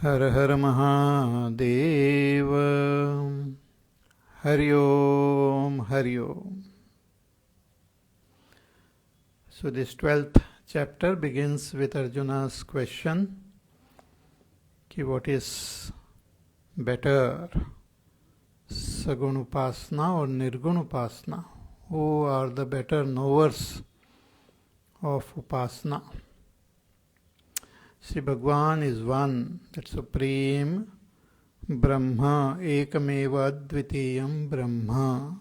Her her Mahadev. Hari Om, Hari Om. So this 12th chapter begins with Arjuna's question, कि what is better, Sagun Upasana or Nirgun Upasana? Who are the better knowers of Upasana? Sri Bhagwan is one, that supreme Brahma, Ekameva Advitiyam Brahma.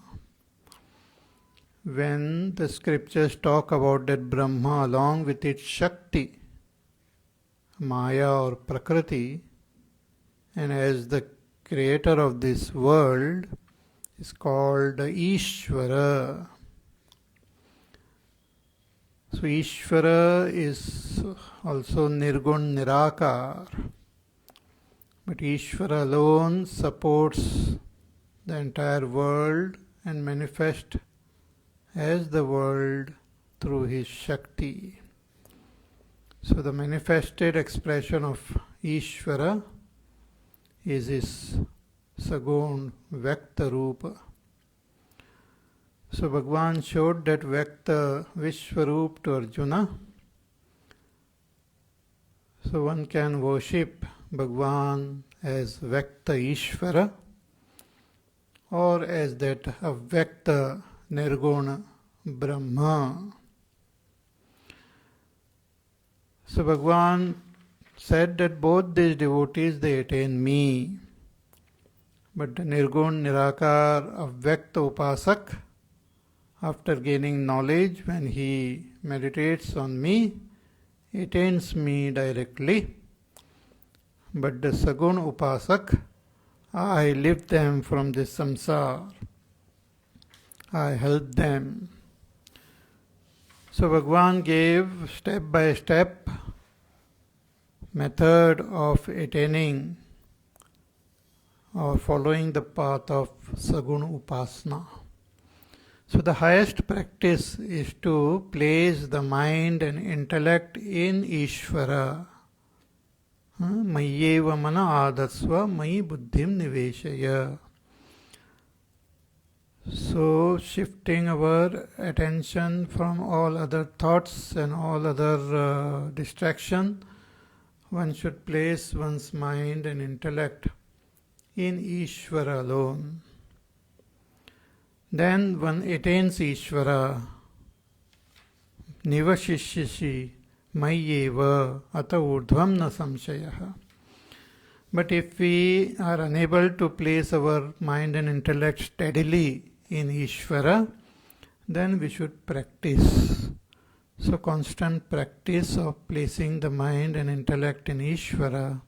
When the scriptures talk about that Brahma along with its Shakti, Maya or Prakriti, and as the creator of this world is called Ishvara. So Ishvara is also Nirgun Nirakar. But Ishvara alone supports the entire world and manifests as the world through his Shakti. So the manifested expression of Ishvara is his Sagun Vyakta Rupa. So Bhagwan showed that Vyakta Vishwarup to Arjuna. So one can worship Bhagwan as Vyakta Ishvara or as that Avyakta Nirguna Brahma. So Bhagwan said that both these devotees, they attain me. But the Nirgun Nirakar Avyakta Upasak, after gaining knowledge, when he meditates on me, he attains me directly. But the Sagun Upasak, I lift them from this samsara. I help them. So Bhagwan gave step by step method of attaining or following the path of Sagun Upasana. So the highest practice is to place the mind and intellect in Ishvara. Mayyeva mana adatsva mayi buddhim niveshaya. So shifting our attention from all other thoughts and all other distraction, one should place one's mind and intellect in Ishvara alone. Then one attains Ishvara. Nivashishishi mayyeva ata urdhvam na samshayaha. But if we are unable to place our mind and intellect steadily in Ishvara, then we should practice. So constant practice of placing the mind and intellect in Ishvara,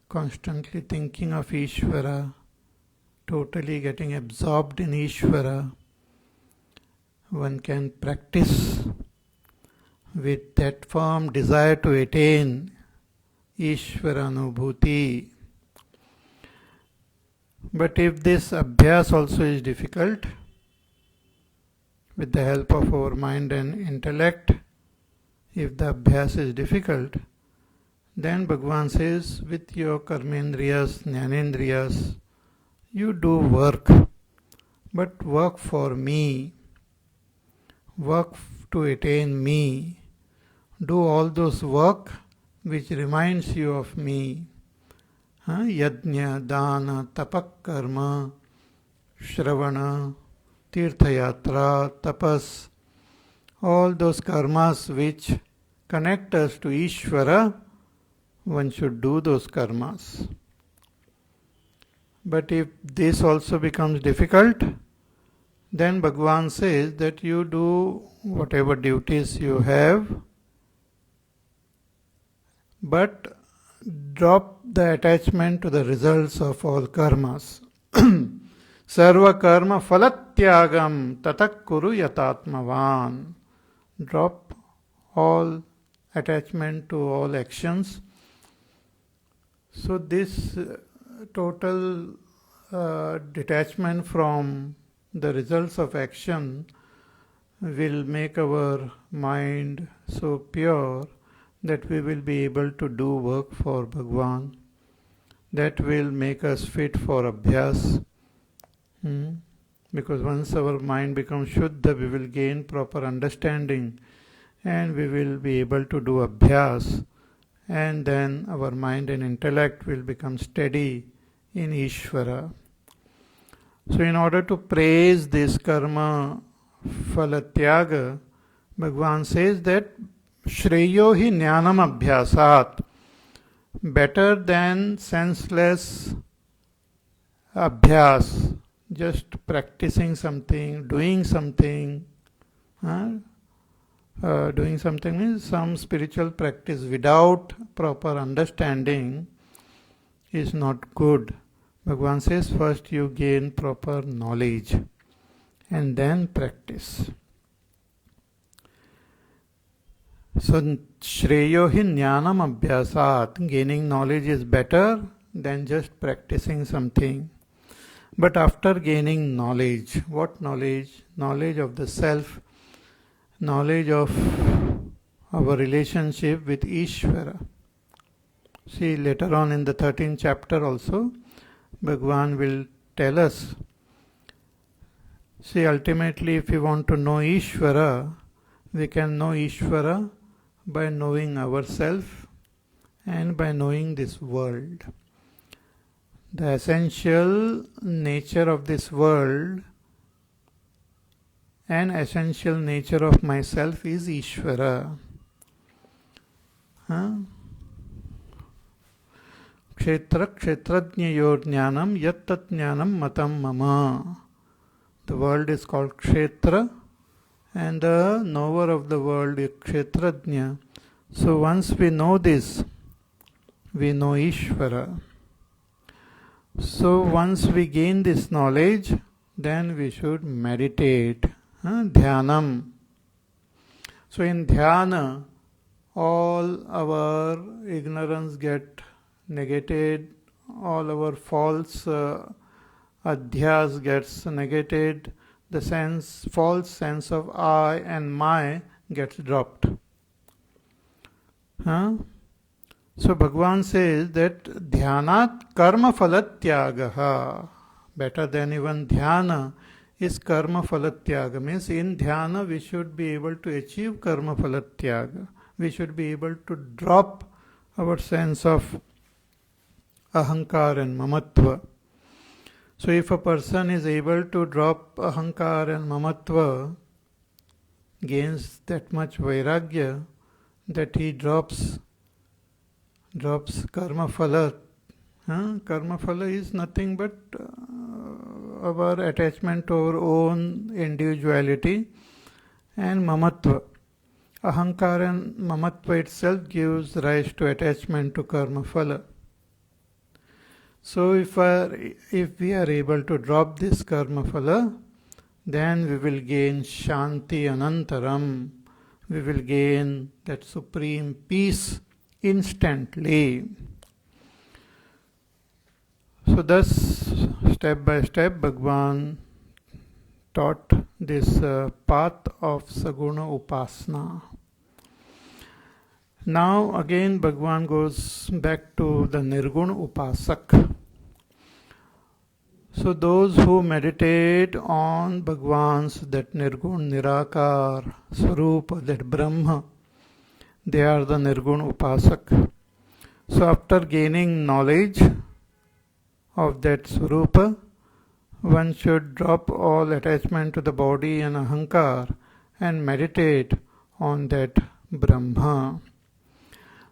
constantly thinking of Ishvara, totally getting absorbed in Ishvara, one can practice with that firm desire to attain Ishvaranubhuti. But if this abhyas also is difficult, with the help of our mind and intellect, if the abhyas is difficult, then Bhagwan says, with your karmendriyas, jnanendriyas, you do work, but work for me, work to attain me. Do all those work which reminds you of me. Yajna, dana, tapak karma, shravana, tirthayatra, tapas, all those karmas which connect us to Ishvara, one should do those karmas. But if this also becomes difficult, then Bhagwan says that you do whatever duties you have, but drop the attachment to the results of all karmas. Sarva karma phalatyagam tatak kuru yatatmavan. Drop all attachment to all actions. So this total detachment from the results of action will make our mind so pure that we will be able to do work for Bhagwan that will make us fit for abhyas. Because once our mind becomes Shuddha, we will gain proper understanding and we will be able to do abhyas, and then our mind and intellect will become steady in Ishvara. So in order to praise this karma phalatyaga, Bhagavan says that Shreyo hi jnanam abhyasat, better than senseless abhyas, just practicing something, doing something. Doing something means some spiritual practice without proper understanding is not good. Bhagavan says first you gain proper knowledge and then practice. So Shreyo hi jnanam abhyasat, gaining knowledge is better than just practicing something. But after gaining knowledge, what knowledge? Knowledge of the self, knowledge of our relationship with Ishvara. See, later on in the 13th chapter also, Bhagavan will tell us. See, ultimately, if we want to know Ishvara, we can know Ishvara by knowing ourselves and by knowing this world. The essential nature of this world and essential nature of myself is Ishvara. Kshetra kshetrajnayor jnanam yat tat jnanam matam mama. The world is called Kshetra and the knower of the world is Kshetrajna. So once we know this, we know Ishvara. So once we gain this knowledge, then we should meditate. Dhyanam. So in dhyana, all our ignorance get negated, all our false adhyas gets negated, the false sense of I and my gets dropped. So Bhagavan says that dhyanat karma phalatyagaha, better than even dhyana is karma phalatyaga, means in dhyana we should be able to achieve karma phalatyaga. We should be able to drop our sense of ahankar and mamatva. So if a person is able to drop ahankar and mamatva, gains that much vairagya, that he drops karma phala. Karma phala is nothing but our attachment to our own individuality and mamatva. Ahankar and mamatva itself gives rise to attachment to karma phala. So if we are able to drop this karma phala, then we will gain shanti anantaram. We will gain that supreme peace instantly. So thus, step by step, Bhagavan taught this path of Saguna Upasana. Now again Bhagavan goes back to the Nirguna Upasak. So those who meditate on Bhagavan's that Nirgun, Nirakar, Swarupa, that Brahma, they are the Nirgun Upasak. So after gaining knowledge of that Swarupa, one should drop all attachment to the body and ahankar and meditate on that Brahma.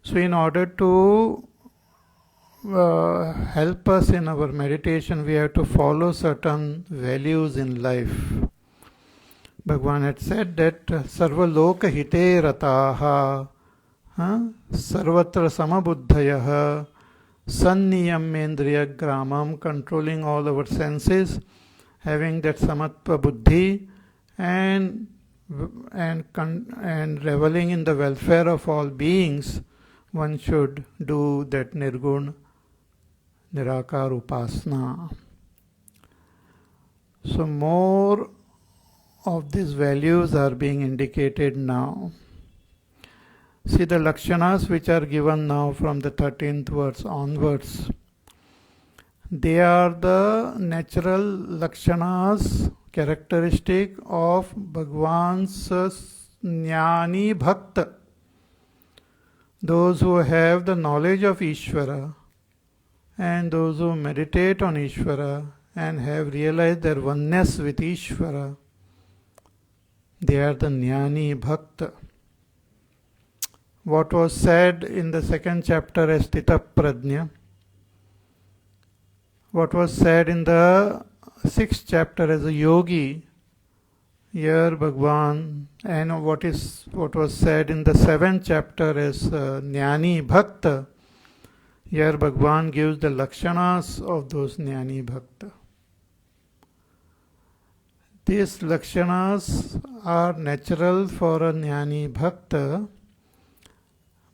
So in order to help us in our meditation, we have to follow certain values in life. Bhagavan had said that sarva loka hite rataha, sarvatra samabuddhayaha, sanniyamendriya gramam, controlling all our senses, having that samatva buddhi, and reveling in the welfare of all beings, one should do that Nirgun Nirakar Upasana. So more of these values are being indicated now. See the lakshanas which are given now from the 13th verse onwards. They are the natural lakshanas, characteristic of Bhagwan's Jnani Bhakta. Those who have the knowledge of Ishvara and those who meditate on Ishvara and have realized their oneness with Ishvara, they are the Jnani Bhakta. What was said in the second chapter as Stita Prajna, what was said in the sixth chapter as a yogi, here Bhagwan, and what was said in the seventh chapter as Jnani Bhakta, here Bhagwan gives the lakshanas of those Jnani Bhakta. These lakshanas are natural for a Jnani Bhakta,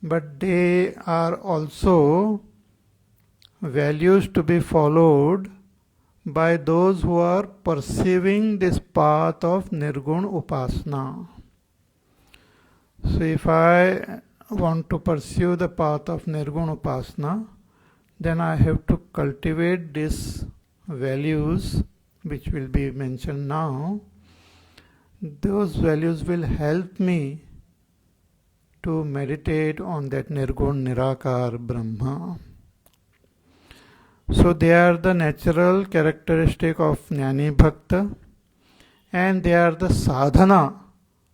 but they are also values to be followed by those who are perceiving this path of Nirgun Upasana. So if I want to pursue the path of Nirgun Upasana, then I have to cultivate these values which will be mentioned now. Those values will help me to meditate on that Nirgun Nirakar Brahma. So they are the natural characteristic of Jnani Bhakta, and they are the sadhana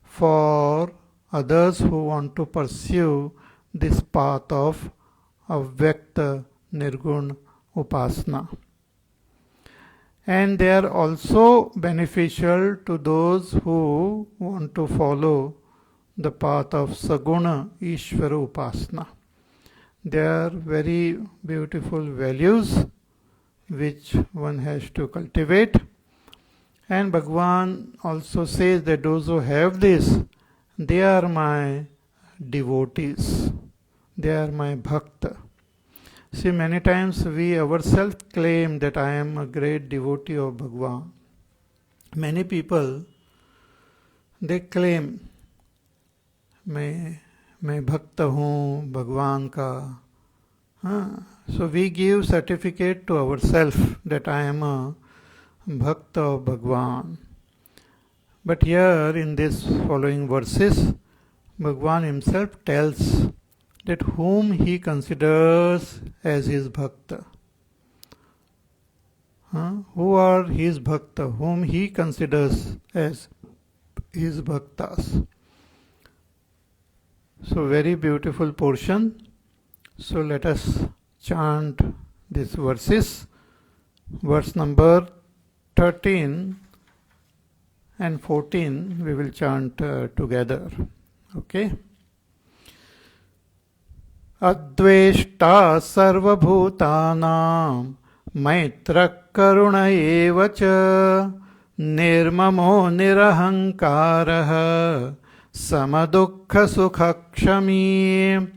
for others who want to pursue this path of Avyakta Nirgun Upasana. And they are also beneficial to those who want to follow the path of Saguna Ishvara Upasana. They are very beautiful values which one has to cultivate. And Bhagwan also says that those who have this, they are my devotees. They are my bhakta. See, many times we ourselves claim that I am a great devotee of Bhagwan. Many people, they claim, मैं भक्त हूँ भगवान का. So we give certificate to ourselves that I am a bhakta of Bhagwan. But here in this following verses, Bhagwan himself tells that whom he considers as his bhakta. Who are his bhakta? Whom he considers as his bhaktas. So very beautiful portion. So let us chant these verses. Verse number 13 and 14 we will chant together. Okay. Adveshta sarvabhutanam maitra karuna eva cha nirmamo nirahankaraha samadukha sukhakshami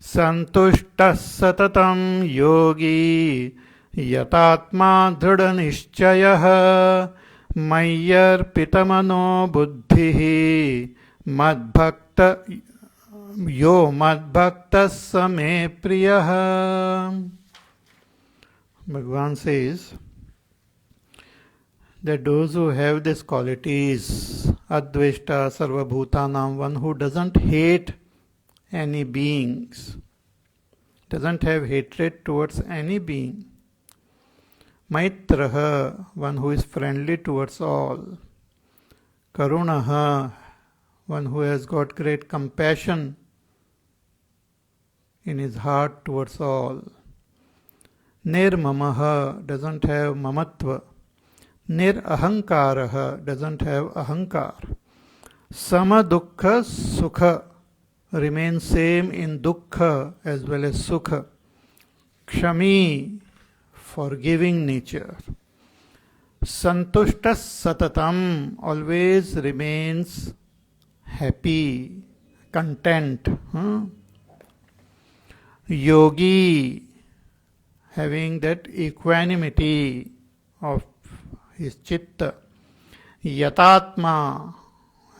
santushtas satatam yogi yatatma dhrudhanishchayah mayyarpitamano buddhihi madbhakta yo madbhaktas same priyah. Bhagwan says that those who have these qualities, Adveshta Sarvabhutanam, one who doesn't hate any beings, doesn't have hatred towards any being. Maitraha, one who is friendly towards all. Karunaha, one who has got great compassion in his heart towards all. Nirmamaha, doesn't have mamatva. Nirahankaraha, doesn't have ahankar. Samadukha sukha, remains same in dukkha as well as sukha. Kshami, forgiving nature. Santushtas satatam, always remains happy, content. Yogi, having that equanimity of his chitta. Yatatma,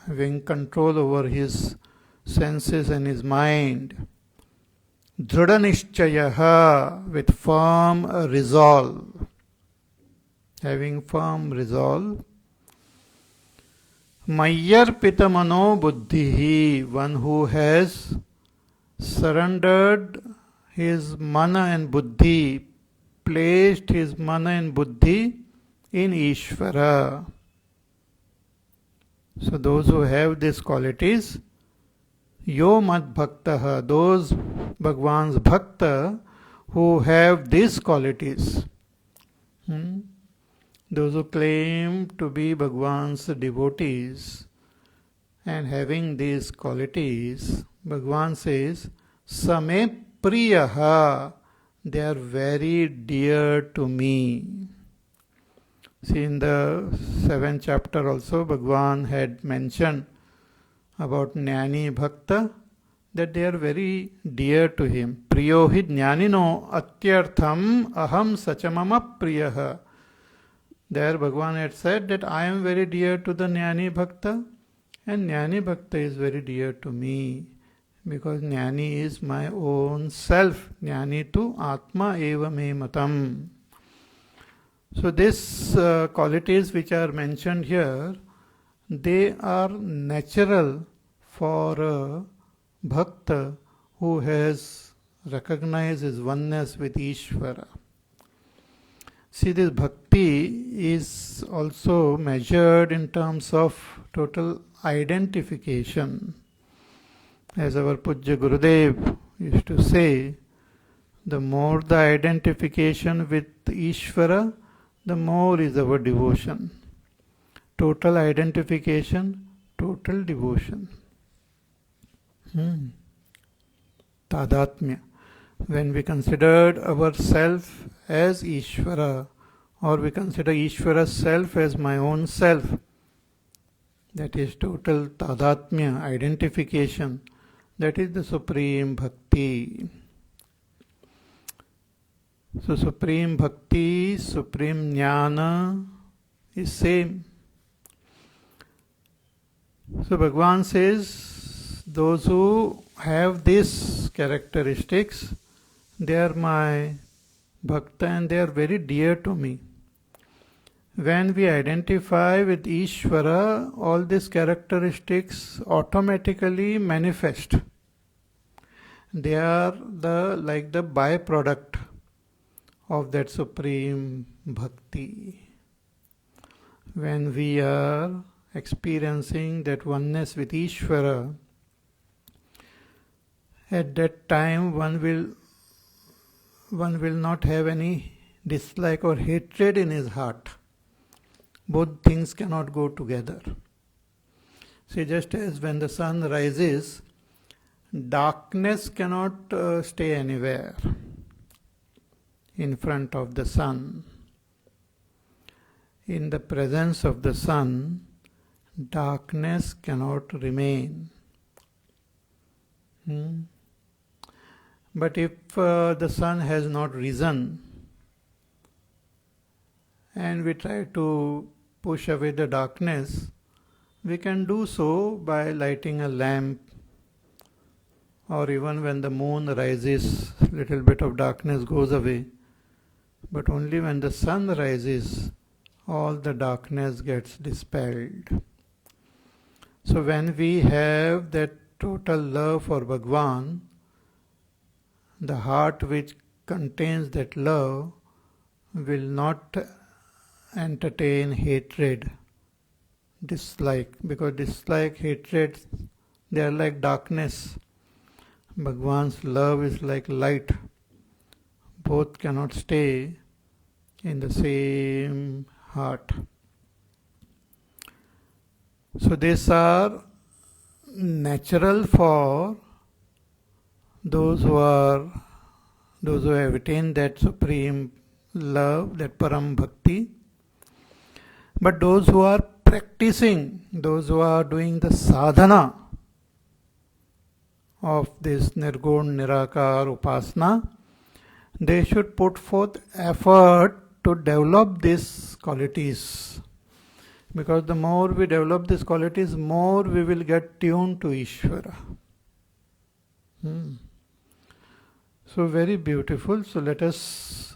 having control over his senses and his mind. Dhrudhanishchayaha, with firm resolve. having firm resolve. Mayyarpita mano buddhihi, one who has surrendered his mana and buddhi, placed his mana and buddhi in Ishvara. So those who have these qualities, yo mad bhaktaha, those Bhagwan's bhakta who have these qualities, those who claim to be Bhagwan's devotees and having these qualities, Bhagwan says, Same priyaha, they are very dear to me. See, in the 7th chapter also, Bhagwan had mentioned about Jnani Bhakta, that they are very dear to him. Priyohi jnanino atyartham aham sachamama priyaha. There Bhagwan had said that I am very dear to the Jnani Bhakta, and Jnani Bhakta is very dear to me, because Jnani is my own self. Jnani tu Atma eva me matam. So these qualities which are mentioned here, they are natural for a bhakta who has recognized his oneness with Ishvara. See, this bhakti is also measured in terms of total identification. As our Pujya Gurudev used to say, the more the identification with Ishvara, the more is our devotion. Total identification, total devotion. Tadatmya. When we considered ourself as Ishvara, or we consider Ishvara's self as my own self, that is total tadatmya, identification. That is the supreme bhakti. So supreme bhakti, supreme jnana is same. So Bhagwan says, those who have these characteristics, they are my bhakta and they are very dear to me. When we identify with Ishvara, all these characteristics automatically manifest. They are like the byproduct of that supreme bhakti. When we are experiencing that oneness with Ishvara, at that time one will not have any dislike or hatred in his heart. Both things cannot go together. See, just as when the sun rises, darkness cannot stay anywhere in front of the sun. In the presence of the sun, darkness cannot remain. But if the sun has not risen and we try to push away the darkness, we can do so by lighting a lamp, or even when the moon rises, little bit of darkness goes away. But only when the sun rises, all the darkness gets dispelled. So when we have that total love for Bhagwan, the heart which contains that love will not entertain hatred, dislike, because dislike, hatred, they are like darkness. Bhagwan's love is like light. Both cannot stay in the same heart. So these are natural for those who have attained that supreme love, that param bhakti. But those who are practicing, those who are doing the sadhana of this Nirgun Nirakar Upasana, they should put forth effort to develop these qualities. Because the more we develop these qualities, more we will get tuned to Ishvara. So very beautiful. So let us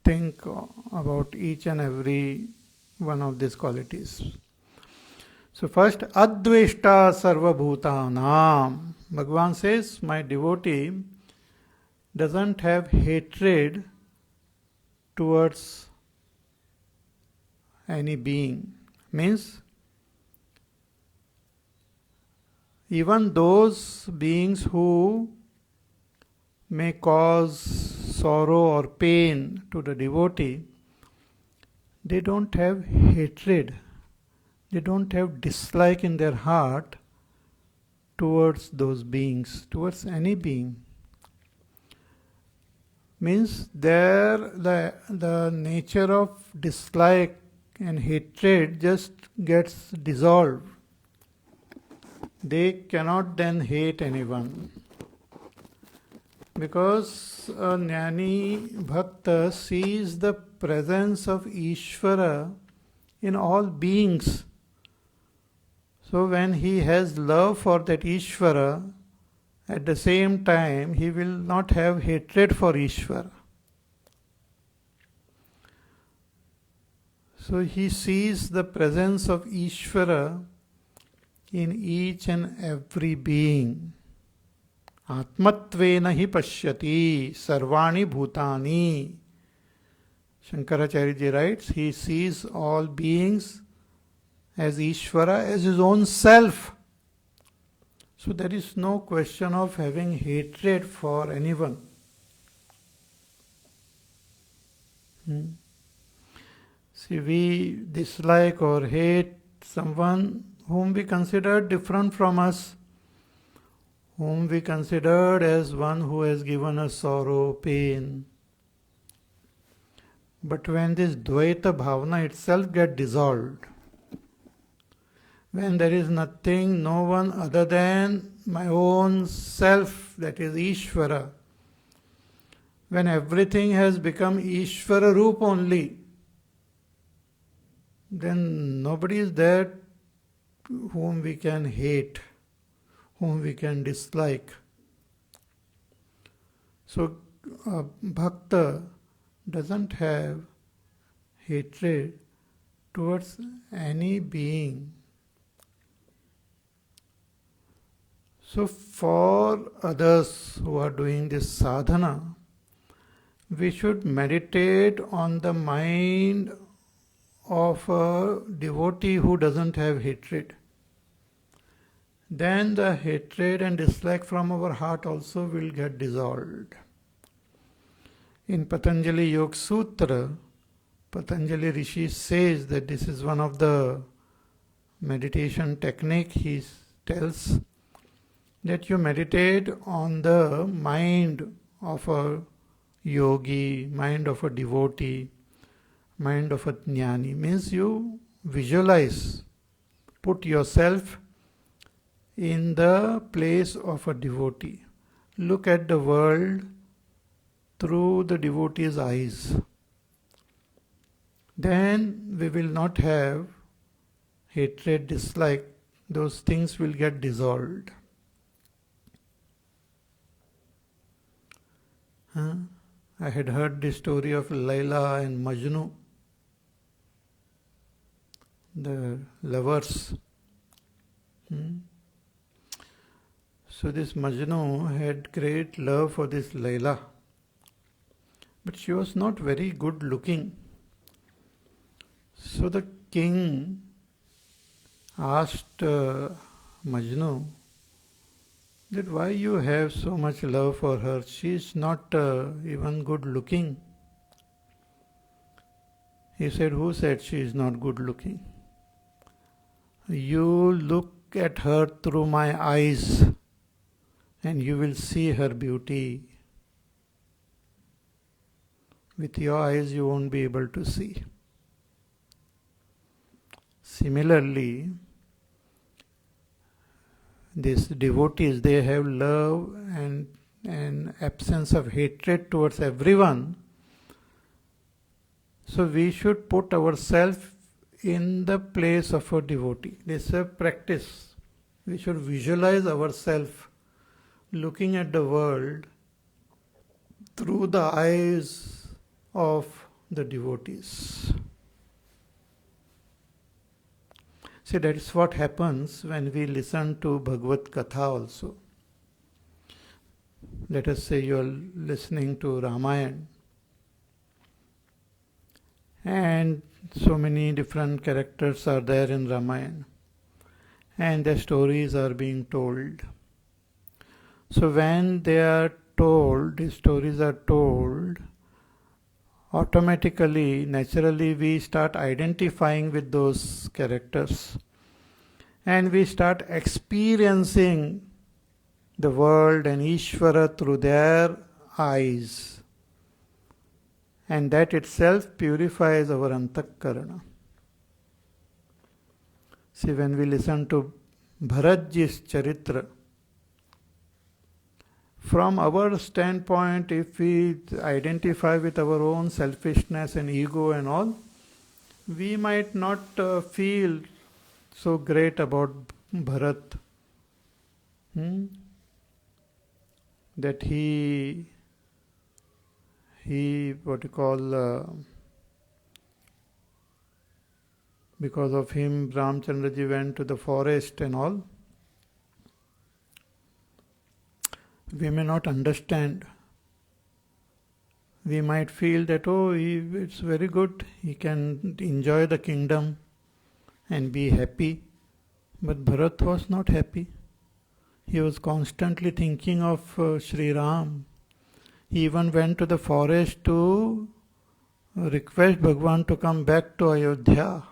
think about each and every one of these qualities. So first, Adveshta Sarvabhutanam. Bhagavan says, my devotee doesn't have hatred towards any being. Means, even those beings who may cause sorrow or pain to the devotee, they don't have hatred, they don't have dislike in their heart towards those beings, towards any being. Means there the nature of dislike and hatred just gets dissolved. They cannot then hate anyone. Because a jnani bhakta sees the presence of Ishvara in all beings. So when he has love for that Ishvara, at the same time he will not have hatred for Ishvara. So he sees the presence of Ishvara in each and every being. Atmatvena hi pashyati sarvani bhutani. Shankaracharya ji writes, he sees all beings as Ishvara, as his own self. So there is no question of having hatred for anyone. See, we dislike or hate someone whom we consider different from us, whom we considered as one who has given us sorrow, pain. But when this Dvaita Bhavana itself gets dissolved, when there is nothing, no one other than my own self, that is Ishvara, when everything has become Ishvara Roop only, then nobody is there whom we can hate, whom we can dislike. So a bhakta doesn't have hatred towards any being. So for others who are doing this sadhana, we should meditate on the mind of a devotee who doesn't have hatred. Then the hatred and dislike from our heart also will get dissolved. In Patanjali Yoga Sutra, Patanjali Rishi says that this is one of the meditation technique. He tells that you meditate on the mind of a yogi, mind of a devotee, mind of a jnani. Means you visualize, put yourself in the place of a devotee. Look at the world through the devotee's eyes. Then we will not have hatred, dislike. Those things will get dissolved. I had heard the story of Layla and Majnu, the lovers. So this Majnu had great love for this Layla, but she was not very good looking. So the king asked Majnu that why you have so much love for her. She is not even good looking. He said, who said she is not good looking? You look at her through my eyes and you will see her beauty. With your eyes you won't be able to see. Similarly, these devotees, they have love and an absence of hatred towards everyone. So we should put ourselves in the place of a devotee. This is a practice. We should visualize ourselves looking at the world through the eyes of the devotees. See, that is what happens when we listen to Bhagavad Katha also. Let us say you are listening to Ramayana, and so many different characters are there in Ramayana, and their stories are being told. So when they are told, these stories are told, automatically, naturally, we start identifying with those characters, and we start experiencing the world and Ishvara through their eyes, and that itself purifies our antakarana. See, when we listen to Bharatji's Charitra, from our standpoint, if we identify with our own selfishness and ego and all, we might not feel so great about Bharat. That he what you call, because of him Ramchandraji went to the forest and all. We may not understand. We might feel that, it's very good, he can enjoy the kingdom and be happy. But Bharat was not happy. He was constantly thinking of Sri Ram. He even went to the forest to request Bhagwan to come back to Ayodhya.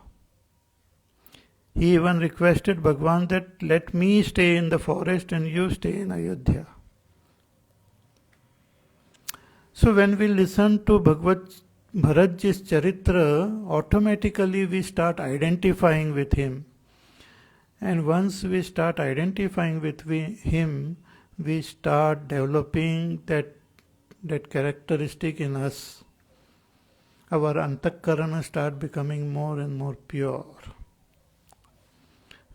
He even requested Bhagwan that let me stay in the forest and you stay in Ayodhya. So when we listen to Bharatji's Charitra, automatically we start identifying with him. And once we start identifying with him, we start developing that characteristic in us. Our antakarana start becoming more and more pure.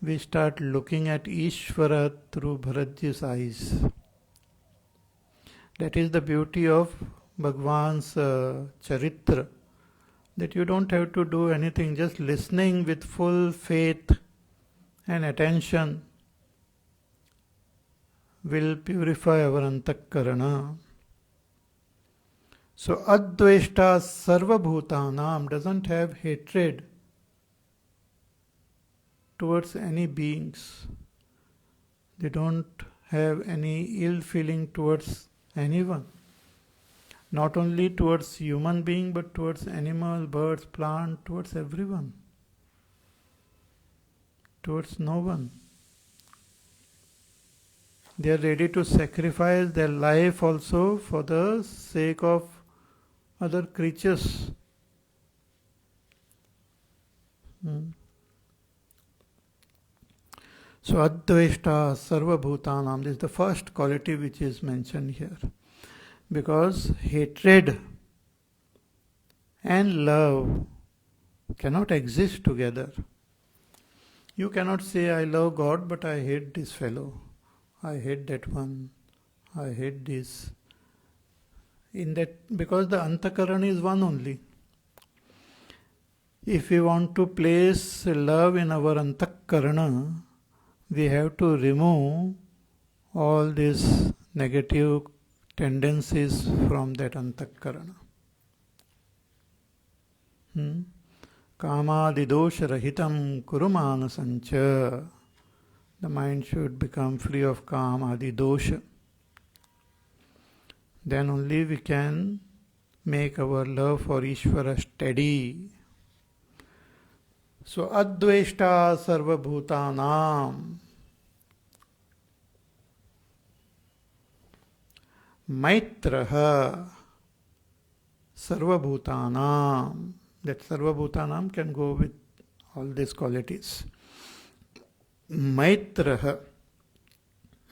We start looking at Ishvara through Bharatji's eyes. That is the beauty of Bhagwan's Charitra, that you don't have to do anything, just listening with full faith and attention will purify our antakarana. So Advaishta Sarva Bhutanam doesn't have hatred towards any beings. They don't have any ill feeling towards anyone. Not only towards human being, but towards animal, birds, plant, towards everyone. Towards no one. They are ready to sacrifice their life also for the sake of other creatures. So Advaishta Sarva Bhutanam, this is the first quality which is mentioned here. Because hatred and love cannot exist together. You cannot say, I love God, but I hate this fellow. I hate that one. I hate this. Because the antakarana is one only. If we want to place love in our antakarana, we have to remove all these negative tendencies from that antakarana. Kamadidosha rahitam kurumanasancha. The mind should become free of kama, adidosha. Then only we can make our love for Ishvara steady. So Advaishta Sarva Bhutanam. Maitraha Sarva Bhutanam. That Sarva Bhutanam can go with all these qualities. Maitraha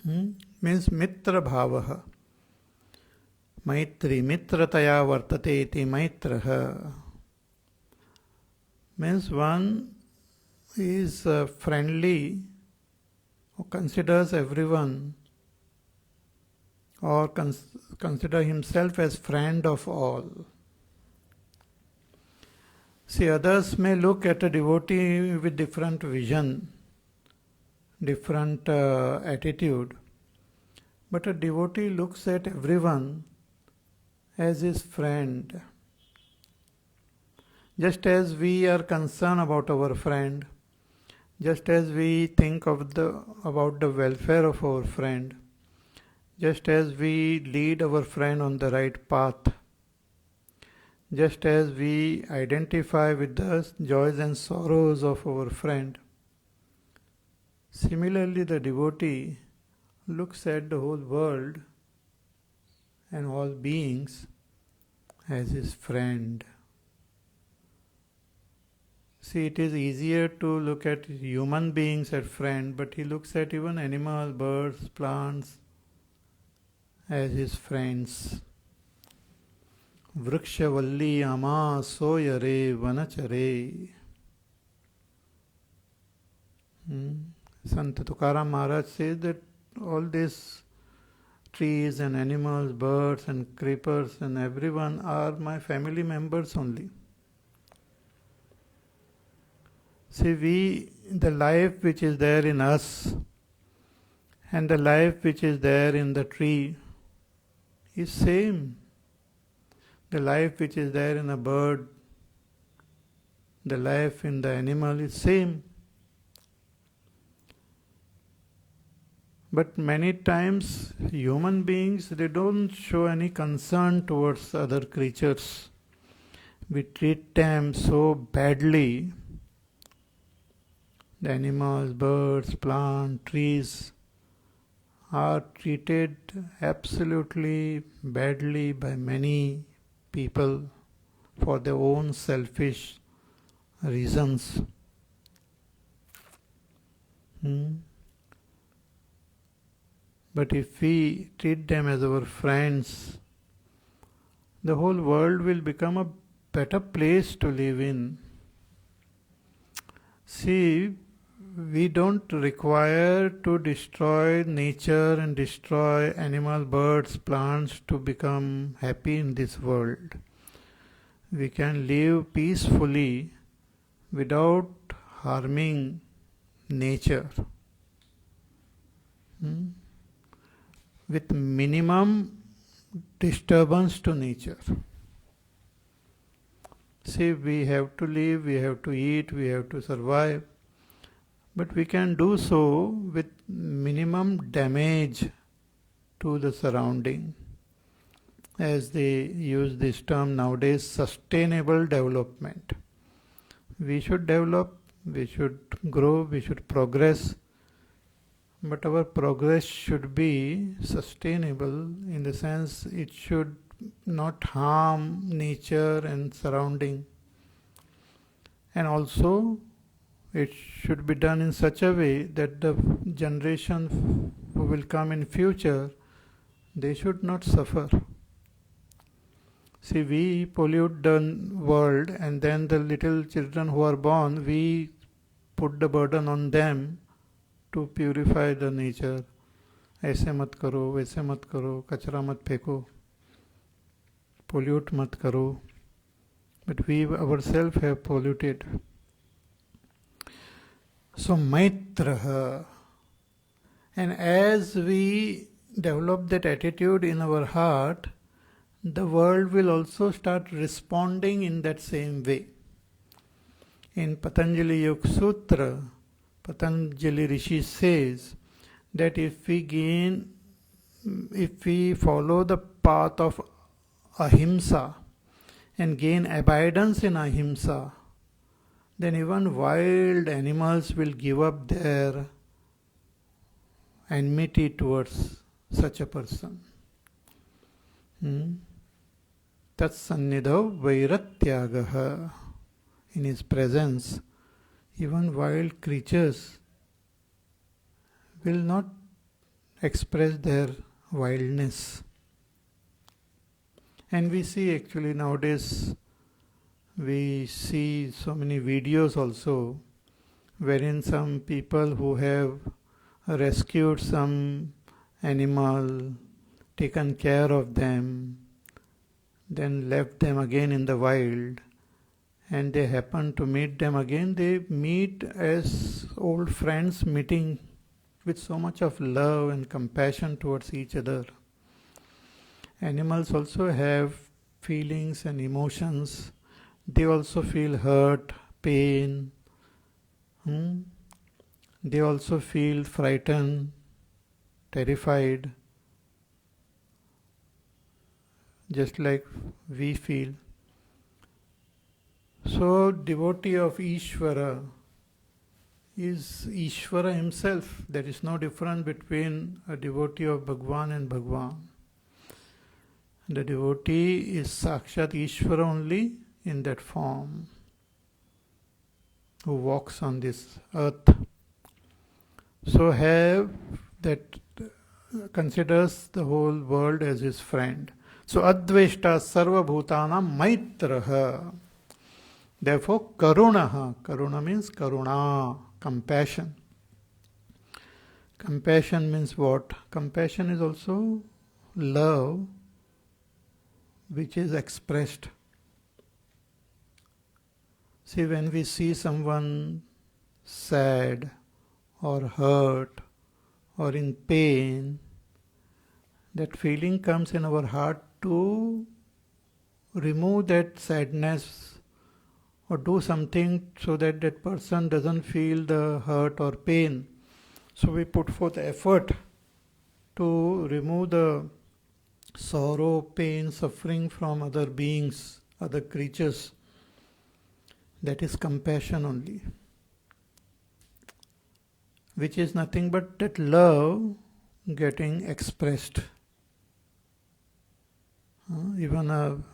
means Mitra Bhavaha. Maitri, Mitrataya Vartate iti Maitraha means one is friendly, or considers everyone, or consider himself as friend of all. See, others may look at a devotee with different vision, different attitude, but a devotee looks at everyone as his friend. Just as we are concerned about our friend, just as we think about the welfare of our friend, just as we lead our friend on the right path, just as we identify with the joys and sorrows of our friend, similarly the devotee looks at the whole world and all beings as his friend. See, it is easier to look at human beings as friend, but he looks at even animals, birds, plants as his friends. Vrikshavalli ama soyare vanachare. Sant Tukaram Maharaj says that all these trees and animals, birds and creepers and everyone are my family members only. See, the life which is there in us and the life which is there in the tree is same. The life which is there in a bird, the life in the animal is same. But many times human beings, they don't show any concern towards other creatures. We treat them so badly. The animals, birds, plants, trees are treated absolutely badly by many people for their own selfish reasons. But if we treat them as our friends, the whole world will become a better place to live in. See, we don't require to destroy nature and destroy animal, birds, plants to become happy in this world. We can live peacefully without harming nature. With minimum disturbance to nature. See, we have to live, we have to eat, we have to survive, but we can do so with minimum damage to the surrounding. As they use this term nowadays, sustainable development. We should develop, we should grow, we should progress, but our progress should be sustainable in the sense it should not harm nature and surrounding. And also it should be done in such a way that the generation who will come in future, they should not suffer. See, we pollute the world and then the little children who are born, we put the burden on them to purify the nature. ऐसे मत करो, वैसे मत करो, कचरा मत फेंको, pollute mat karo. But we ourselves have polluted. So Maitraha. And as we develop that attitude in our heart, the world will also start responding in that same way. In Patanjali Yoga Sutra, Patanjali Rishi says that if we follow the path of ahimsa and gain abidance in ahimsa, then even wild animals will give up their enmity towards such a person. Tatsannidhav vairatyagaha. In his presence, even wild creatures will not express their wildness. And we see actually nowadays, we see so many videos also wherein some people who have rescued some animal, taken care of them, then left them again in the wild, and they happen to meet them again, they meet as old friends meeting with so much of love and compassion towards each other. Animals also have feelings and emotions. They also feel hurt, pain. They also feel frightened, terrified, just like we feel. So, devotee of Ishvara is Ishvara himself. There is no difference between a devotee of Bhagwan and Bhagwan. The devotee is Sakshat Ishvara only in that form, who walks on this earth. So have that considers the whole world as his friend. So Adveshta Sarva Bhutana Maitraha. Therefore, Karunaha. Karuna means Karuna, compassion. Compassion means what? Compassion is also love which is expressed. See, when we see someone sad or hurt or in pain, that feeling comes in our heart to remove that sadness or do something so that that person doesn't feel the hurt or pain. So we put forth effort to remove the sorrow, pain, suffering from other beings, other creatures. That is compassion only, which is nothing but that love getting expressed. Even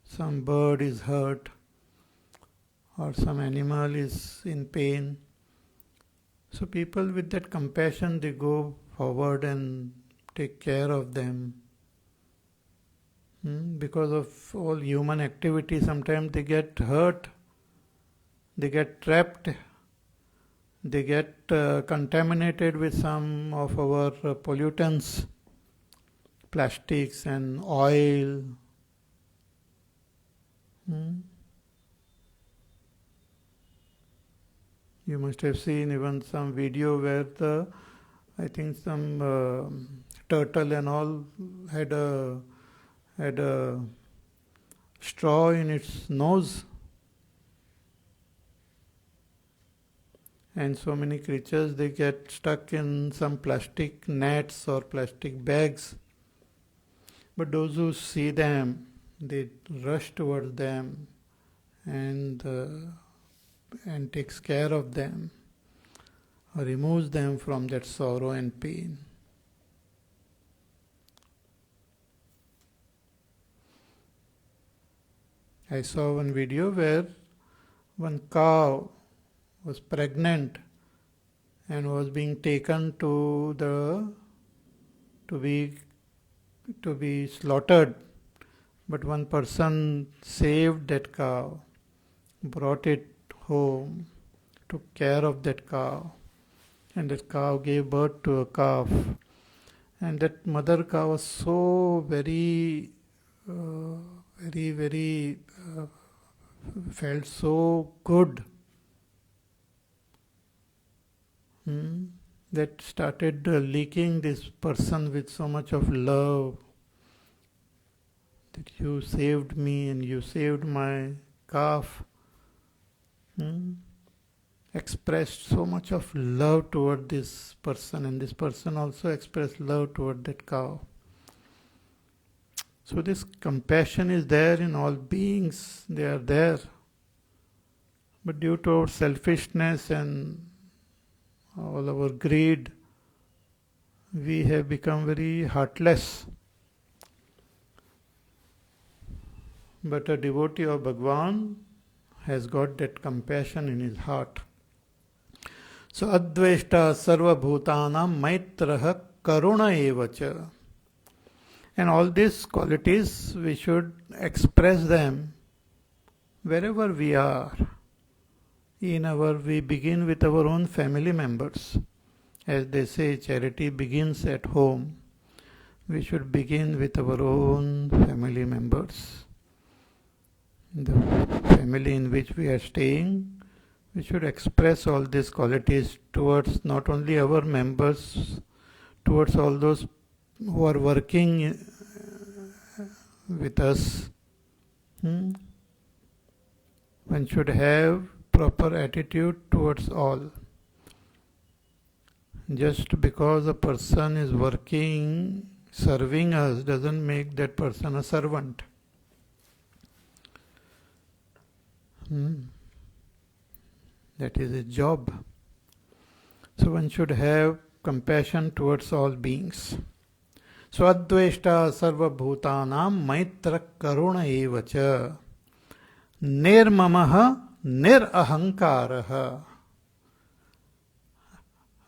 some bird is hurt or some animal is in pain. So people with that compassion, they go forward and take care of them. Because of all human activity, sometimes they get hurt, they get trapped, they get contaminated with some of our pollutants, plastics and oil. You must have seen even some video where I think some turtle and all had a straw in its nose. And so many creatures, they get stuck in some plastic nets or plastic bags. But those who see them, they rush towards them and takes care of them, or removes them from that sorrow and pain. I saw one video where one cow was pregnant and was being taken to be slaughtered, but one person saved that cow, brought it home, took care of that cow, and that cow gave birth to a calf. And that mother cow was so very felt so good that started leaking this person with so much of love, that you saved me and you saved my calf. Expressed so much of love toward this person, and this person also expressed love toward that cow. So this compassion is there in all beings, they are there. But due to our selfishness and all our greed, we have become very heartless. But a devotee of Bhagwan has got that compassion in his heart. So Adveshta Sarva Bhutanam Maitraha Karuna Evacha. And all these qualities, we should express them wherever we are. We begin with our own family members. As they say, charity begins at home. We should begin with our own family members. The family in which we are staying, we should express all these qualities towards not only our members, towards all those who are working with us. One should have proper attitude towards all. Just because a person is working, serving us, doesn't make that person a servant. That is his job. So one should have compassion towards all beings. Swadveshta sarvabhutanam maitra karuna evacha nirmamaha nirahankaraha.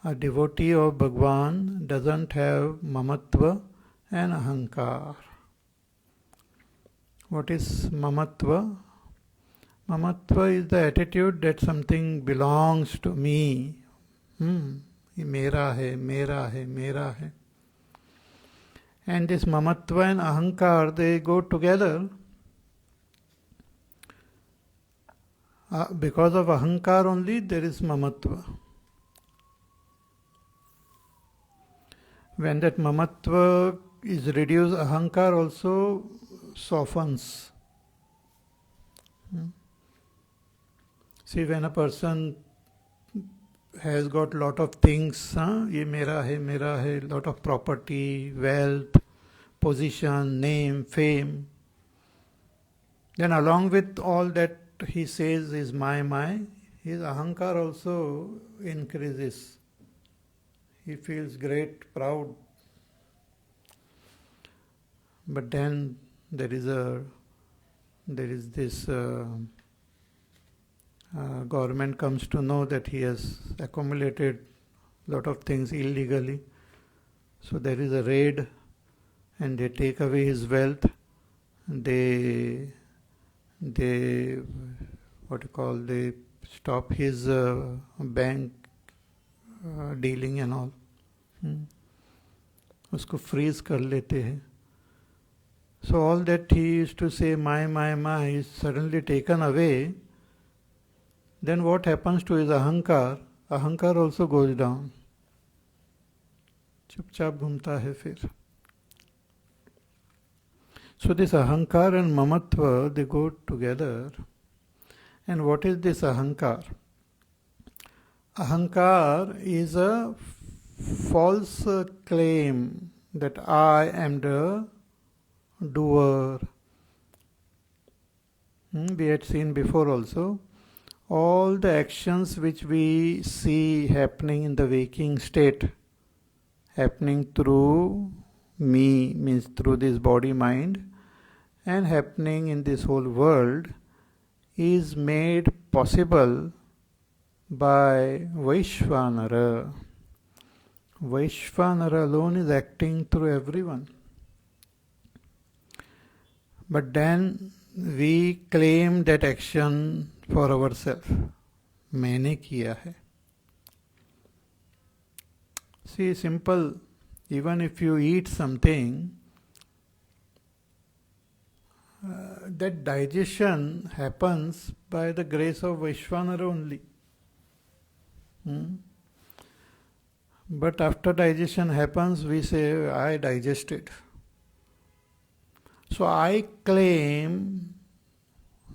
A devotee of Bhagwan doesn't have mamatva and ahankar. What is mamatva? Mamatva is the attitude that something belongs to me. ये मेरा है, मेरा है, मेरा है. And this mamatva and ahankar, they go together. Because of ahankar only there is mamatva. When that mamatva is reduced, ahankar also softens. See, when a person has got lot of things, ye mera hai, lot of property, wealth, position, name, fame, then along with all that he says is my, his ahankar also increases. He feels great, proud. But then there is this government comes to know that he has accumulated lot of things illegally. So there is a raid and they take away his wealth. They stop his bank dealing and all. उसको freeze कर लेते हैं. So all that he used to say my is suddenly taken away. Then what happens to his ahankar? Ahankar also goes down. चुपचाप घूमता है फिर. So this ahankar and mamatva, they go together. And what is this ahankar? Ahankar is a false claim that I am the doer. We had seen before also. All the actions which we see happening in the waking state, happening through me, means through this body mind, and happening in this whole world, is made possible by Vaishvanara. Vaishvanara alone is acting through everyone. But then we claim that action for ourselves. मैंने किया है. See, simple. Even if you eat something, that digestion happens by the grace of Vaishvanara only. But after digestion happens, we say, I digested. So I claim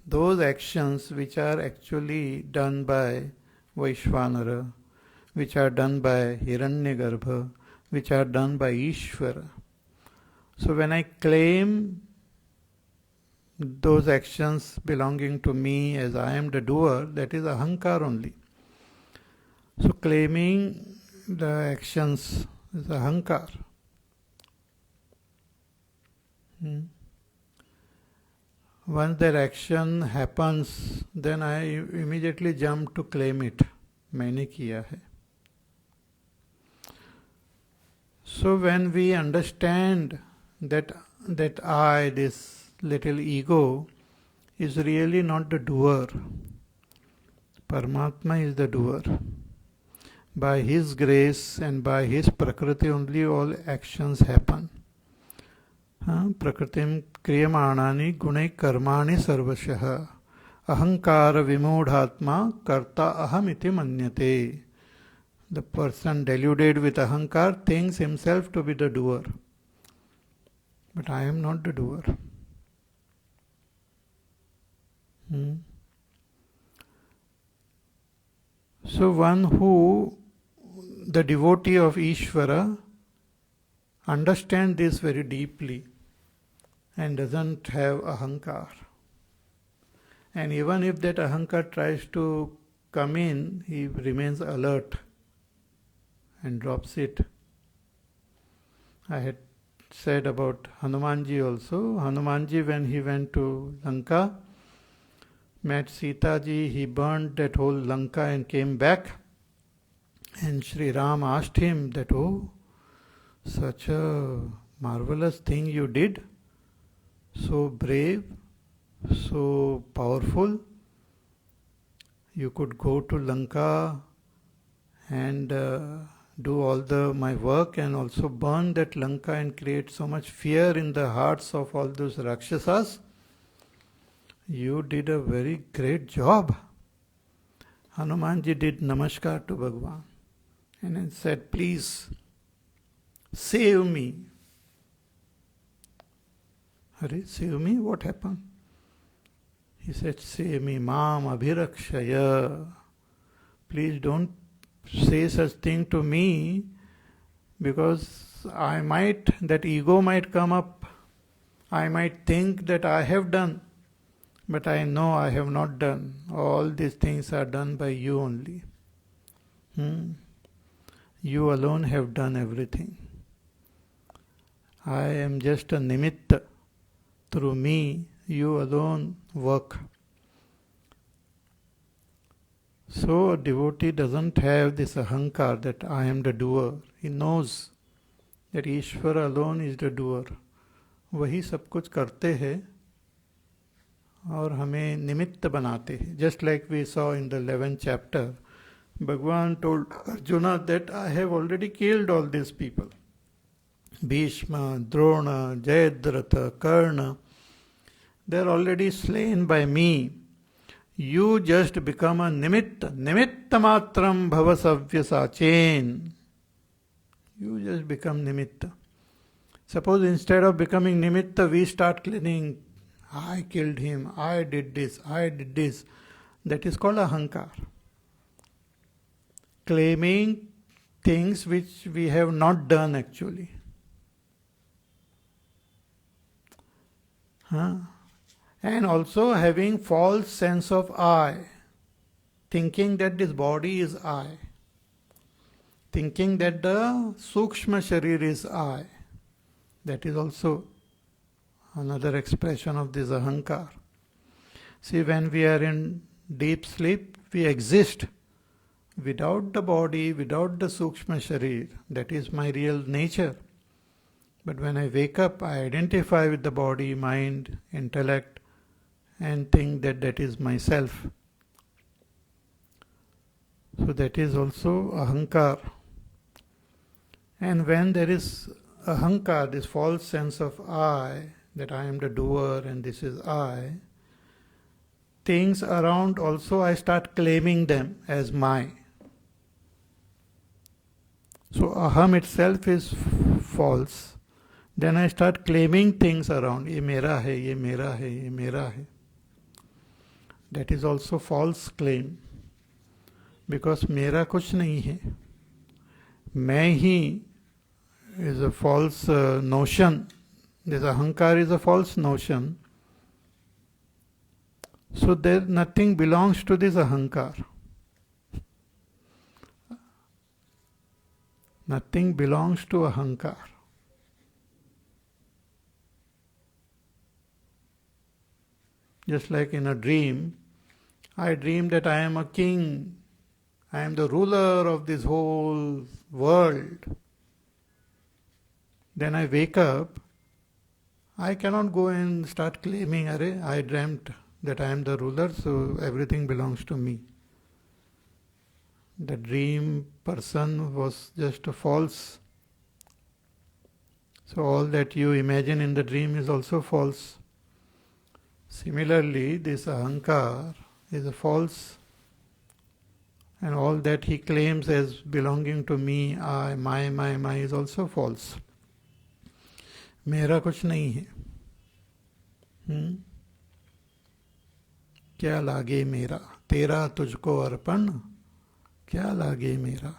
those actions which are actually done by Vaishvanara, which are done by Hiranyagarbha, which are done by Ishvara. So when I claim those actions belonging to me as I am the doer, that is ahankar only. So claiming the actions is ahankar. Once that action happens, then I immediately jump to claim it. मैंने किया है. So when we understand that I, this little ego, is really not the doer, Paramatma is the doer. By His grace and by His Prakriti only all actions happen. Prakritim kriyamānāni gunai karmāni sarvashah Ahankara vimodhatma karta ahamiti manyate. The person deluded with ahankar thinks himself to be the doer. But I am not the doer. So one who, the devotee of Ishvara, understands this very deeply and doesn't have ahankar. And even if that ahankar tries to come in, he remains alert and drops it. I had said about Hanumanji also. Hanumanji, when he went to Lanka, met Sita ji, he burned that whole Lanka and came back. And Sri Ram asked him that, oh, such a marvelous thing you did, so brave, so powerful. You could go to Lanka and do all my work and also burn that Lanka and create so much fear in the hearts of all those Rakshasas. You did a very great job. Hanumanji did namaskar to Bhagwan and then said, please save me. Hare, save me? What happened? He said, save me, Mam Abhirakshaya. Please don't say such thing to me, because that ego might come up. I might think that I have done, but I know I have not done. All these things are done by you only. You alone have done everything. I am just a nimitta. Through me, you alone work. So a devotee doesn't have this ahankar that I am the doer. He knows that Ishvara alone is the doer. वही सब कुछ करते हैं और हमें निमित्त बनाते हैं. Just like we saw in the 11th chapter, Bhagwan told Arjuna that I have already killed all these people. Bhishma, Drona, Jayadratha, Karna, they are already slain by me. You just become a nimitta. Nimitta matram bhavasavya sachen. You just become nimitta. Suppose instead of becoming nimitta, we start claiming, I killed him, I did this, I did this. That is called ahankar. Claiming things which we have not done actually. And also having false sense of I, thinking that this body is I, thinking that the sukshma sharir is I. That is also another expression of this ahankar. See, when we are in deep sleep, we exist without the body, without the sukshma sharir. That is my real nature. But when I wake up, I identify with the body, mind, intellect, and think that that is myself. So that is also ahankar. And when there is ahankar, this false sense of I, that I am the doer and this is I, things around also I start claiming them as my. So aham itself is false. Then I start claiming things around. Ye mera hai, ye mera hai, ye mera hai. That is also false claim. Because mera kuch nahi hai. Main hi is a false notion. This ahankar is a false notion. So there nothing belongs to this ahankar. Nothing belongs to ahankar. Just like in a dream, I dream that I am a king. I am the ruler of this whole world. Then I wake up. I cannot go and start claiming, Arey, I dreamt that I am the ruler, so everything belongs to me. The dream person was just a false. So all that you imagine in the dream is also false. Similarly, this ahankar is a false, and all that he claims as belonging to me, I, my is also false. मेरा कुछ नहीं है. क्या लागे मेरा, तेरा तुझको अर्पण, क्या लागे मेरा.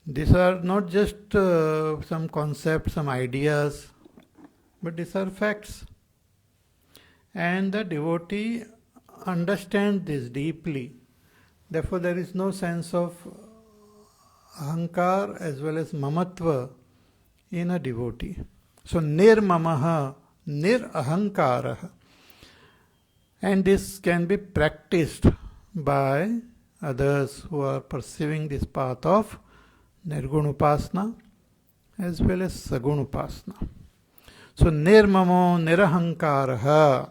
These are not just some concepts, some ideas, but these are facts. And the devotee understands this deeply. Therefore, there is no sense of ahankar as well as mamatva in a devotee. So, nirmamaha, nirahankaraha. And this can be practiced by others who are pursuing this path of Nirguna Upasana as well as Saguna Upasana. So, nirmamo nirahankaraha,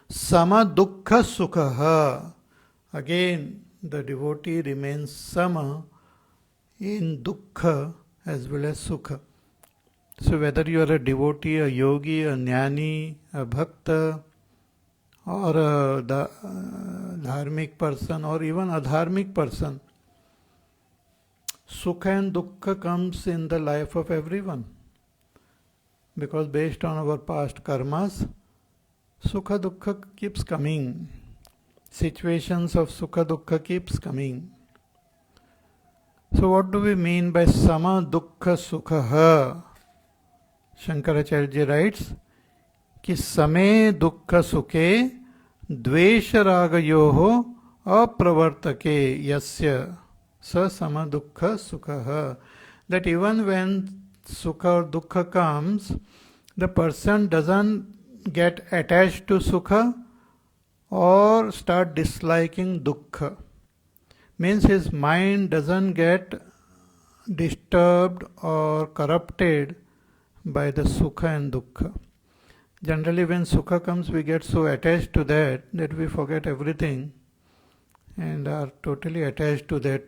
sama dukkha sukhaha. Again, the devotee remains sama in dukkha as well as sukha. So, whether you are a devotee, a yogi, a jnani, a bhakta, or a dharmic person, or even a dharmic person, sukha and dukkha comes in the life of everyone. Because based on our past karmas, sukha dukkha keeps coming. Situations of sukha dukkha keeps coming. So what do we mean by sama dukkha sukha? Shankaracharya writes कि समे दुख सुखे द्वेष रागयोः अप्रवर्तके यस्य स सम दुख सुखः. That even when sukha or dukkha comes, the person doesn't get attached to sukha or start disliking dukkha. Means his mind doesn't get disturbed or corrupted by the sukha and dukkha. Generally, when sukha comes, we get so attached to that we forget everything and are totally attached to that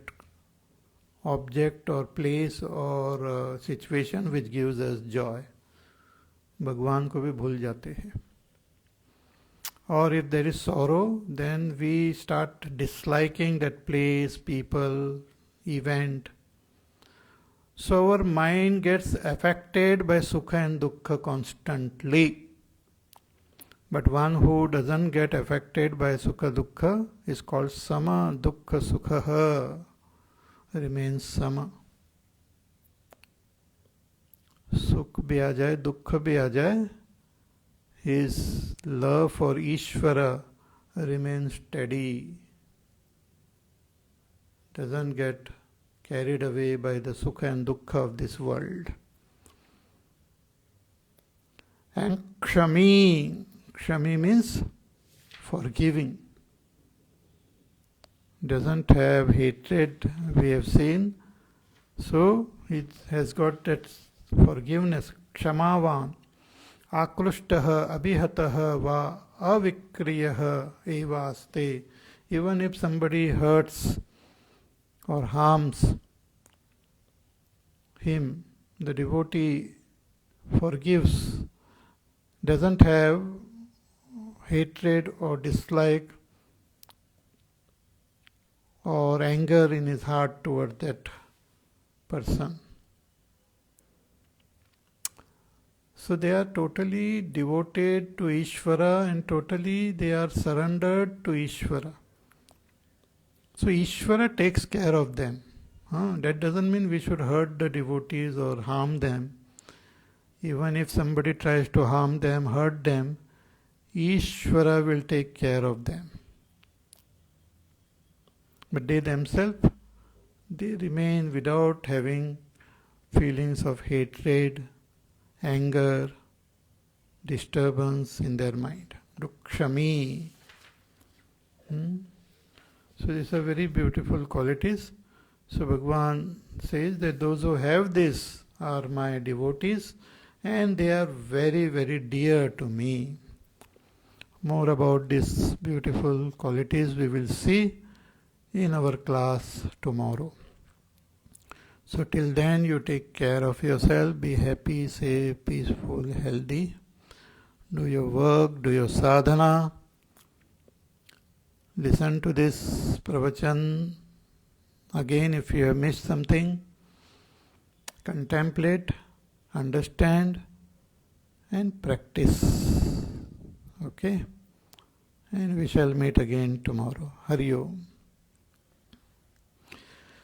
object or place or situation which gives us joy. भगवान को भी भूल जाते हैं. Or if there is sorrow, then we start disliking that place, people, event. So our mind gets affected by sukha and dukkha constantly. But one who doesn't get affected by sukha dukkha is called sama dukkha sukha, remains sama. Sukh bhi aa jaye, dukkha bhi aa jaye, his love for Ishvara remains steady, doesn't get carried away by the sukha and dukkha of this world. And kshami, kshami means forgiving, doesn't have hatred, we have seen, so it has got that forgiveness, kshamavan. Aklushtah abhihatah va avikriyah evaste. Even if somebody hurts or harms him, the devotee forgives, doesn't have hatred or dislike or anger in his heart toward that person. So they are totally devoted to Ishvara and totally they are surrendered to Ishvara. So Ishvara takes care of them. That doesn't mean we should hurt the devotees or harm them. Even if somebody tries to harm them, hurt them, Ishvara will take care of them. But they themselves, they remain without having feelings of hatred, anger, disturbance in their mind. Dukshami. So these are very beautiful qualities. So Bhagavan says that those who have this are my devotees and they are very, very dear to me. More about these beautiful qualities we will see in our class tomorrow. So till then you take care of yourself, be happy, safe, peaceful, healthy. do your work, do your sadhana. Listen to this pravachan again if you have missed something. Contemplate, understand and practice. Okay? And we shall meet again tomorrow. Hari Om.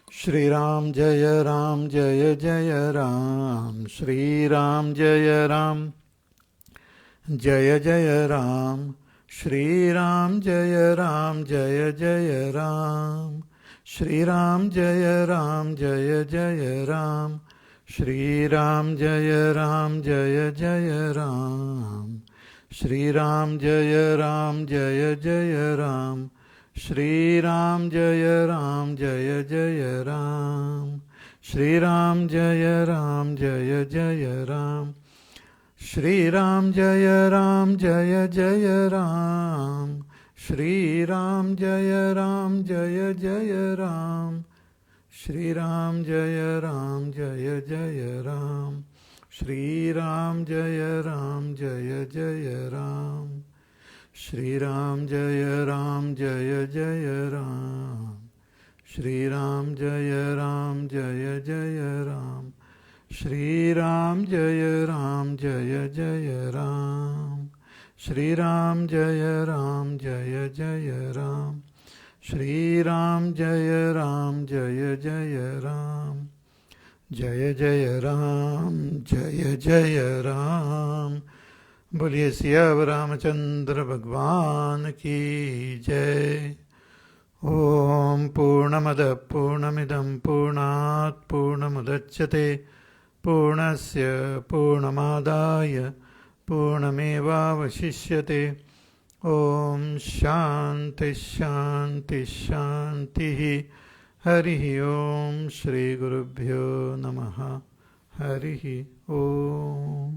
Shri Ram Jaya Ram Jaya Jaya Ram. Shri Ram Jaya Ram Jaya Jaya Ram. Shri Ram Jaya Ram Jaya Jaya Ram. Shri Ram Jaya Ram Jaya Jaya Ram. Shri Ram Jaya Ram Jaya Jaya Ram. Shri Ram Jaya Ram Jaya Jaya Ram. Shri Ram Jaya Ram Jaya Jaya Ram. Shri Ram Jaya Ram Jaya Jaya Ram. Shri Ram Jaya Ram Jaya Jaya Ram. Shri Ram Jaya Ram Jaya Jaya Ram. Shri Ram Jaya Ram Jaya Jaya Ram. Shri Ram Jaya Ram Jaya Jaya Ram. Shri Ram Jaya Ram Jaya Jaya Ram. Shri Ram Jaya Ram Jaya Jaya Ram. Shri Ram Jaya Ram Jaya Jaya Ram. Shri Ram Jaya Ram Jaya Jaya Ram. Shri Ram Jaya Ram Jaya Jaya Ram. Jaya Jaya Ram Jaya Jaya Ram. बोलिए सियावर रामचंद्र भगवान की जय. ओम पूर्णमदः पूर्णमिदं पूर्णात् पूर्णमुदच्यते पूर्णस्य पूर्णमादाय पूर्णमेवावशिष्यते. ओम शांति शांति शांति. हरिः ओम. श्री गुरुभ्यो नमः. हरिः ओम.